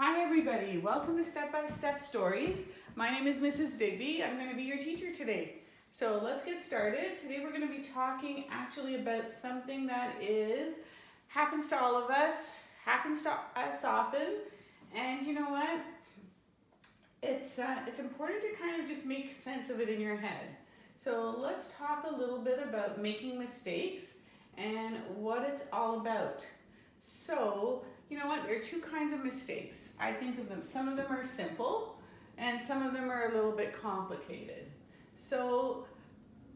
Hi everybody, welcome to Step by Step Stories. My name is Mrs. Digby. I'm going to be your teacher today. So let's get started. Today we're going to be talking actually about something that happens to all of us, happens to us often, and you know what? It's important to kind of just make sense of it in your head. So let's talk a little bit about making mistakes and what it's all about. So, you know what? There are two kinds of mistakes. I think of them. Some of them are simple and some of them are a little bit complicated. So,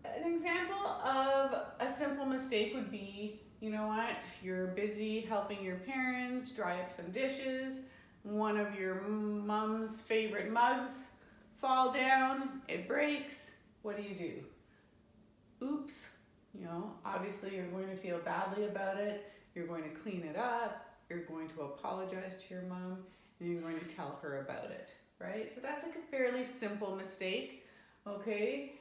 an example of a simple mistake would be, you know what? You're busy helping your parents dry up some dishes. One of your mom's favorite mugs fall down, it breaks. What do? Oops. You know, obviously you're going to feel badly about it. You're going to clean it up. You're going to apologize to your mom, and you're going to tell her about it, right? So that's like a fairly simple mistake, okay?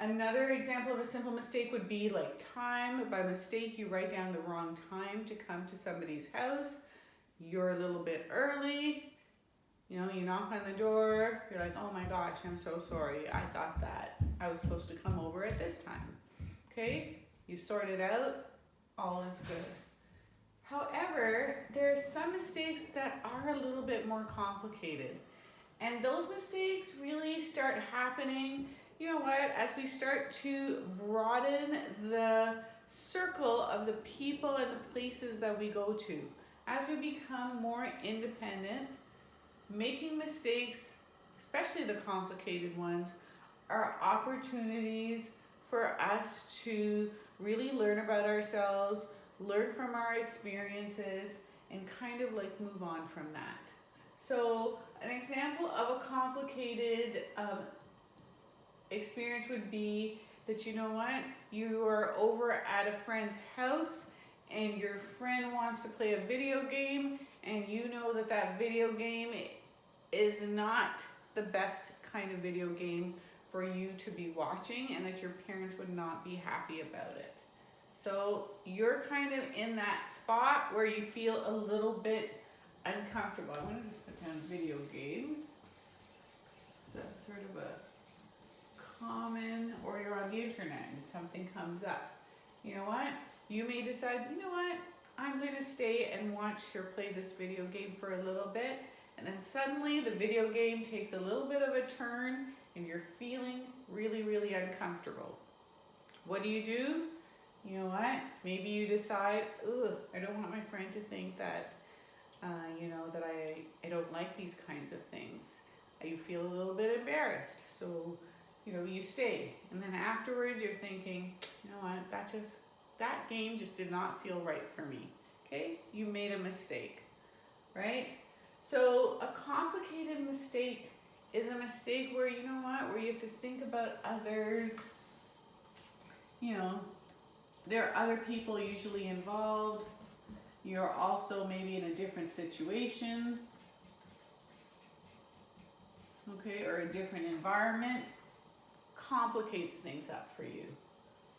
Another example of a simple mistake would be like time. By mistake, you write down the wrong time to come to somebody's house. You're a little bit early. You know, you knock on the door. You're like, oh my gosh, I'm so sorry. I thought that I was supposed to come over at this time. Okay? You sort it out. All is good. However, there are some mistakes that are a little bit more complicated. And those mistakes really start happening, you know what, as we start to broaden the circle of the people and the places that we go to. As we become more independent, making mistakes, especially the complicated ones, are opportunities for us to really learn about ourselves, learn from our experiences, and kind of like move on from that. So an example of a complicated experience would be that, you know what, you are over at a friend's house and your friend wants to play a video game, and you know that that video game is not the best kind of video game for you to be watching, and that your parents would not be happy about it. So you're kind of in that spot where you feel a little bit uncomfortable. I'm going to just put down video games. So that's sort of a common, or you're on the internet and something comes up. You know what? You may decide, you know what? I'm going to stay and watch her play this video game for a little bit. And then suddenly the video game takes a little bit of a turn and you're feeling really, really uncomfortable. What do? You know what? Maybe you decide, I don't want my friend to think that, that I don't like these kinds of things. You feel a little bit embarrassed. So, you stay. And then afterwards you're thinking, you know what? That game just did not feel right for me. Okay? You made a mistake, right? So a complicated mistake is a mistake where, you know what, where you have to think about others. There are other people usually involved. You're also maybe in a different situation, okay, or a different environment. Complicates things up for you.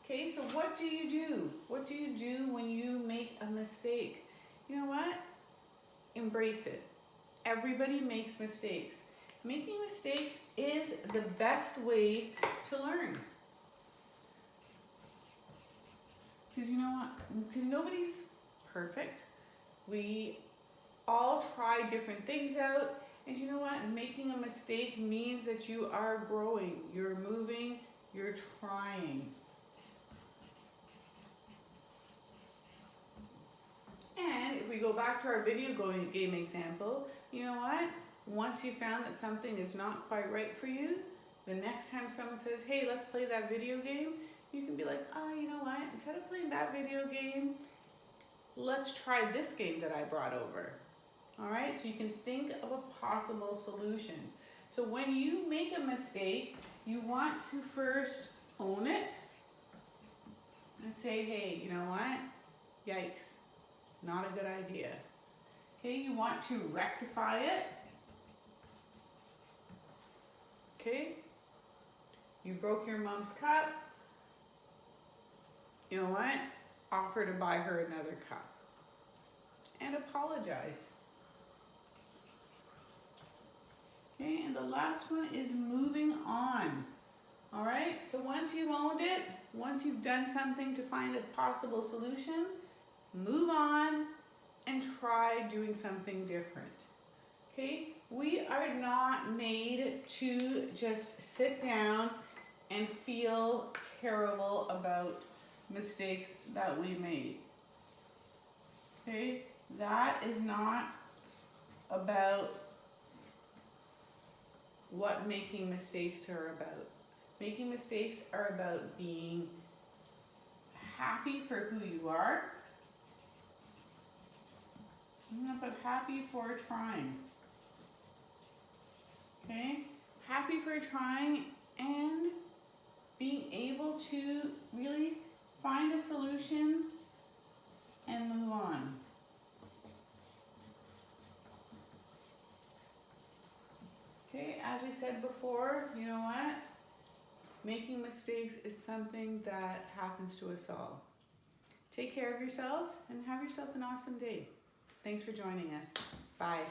Okay, so what do you do? What do you do when you make a mistake? You know what? Embrace it. Everybody makes mistakes. Making mistakes is the best way to learn. Because you know what? Because nobody's perfect. We all try different things out. And you know what? Making a mistake means that you are growing. You're moving. You're trying. And if we go back to our video game example, you know what? Once you found that something is not quite right for you, the next time someone says, hey, let's play that video game, you can be like, oh, you know what? Instead of playing that video game, let's try this game that I brought over. All right? So you can think of a possible solution. So when you make a mistake, you want to first own it and say, hey, you know what? Yikes. Not a good idea. Okay, you want to rectify it. Okay, you broke your mom's cup. You know what? Offer to buy her another cup. And apologize. Okay, and the last one is moving on. All right, so once you've owned it, once you've done something to find a possible solution, move on and try doing something different. Okay, we are not made to just sit down and feel terrible about mistakes that we made. Okay, that is not about what making mistakes are about. Making mistakes are about being happy for who you are, but happy for trying. Okay? Happy for trying and being able to really find a solution and move on. Okay, as we said before, you know what? Making mistakes is something that happens to us all. Take care of yourself and have yourself an awesome day. Thanks for joining us. Bye.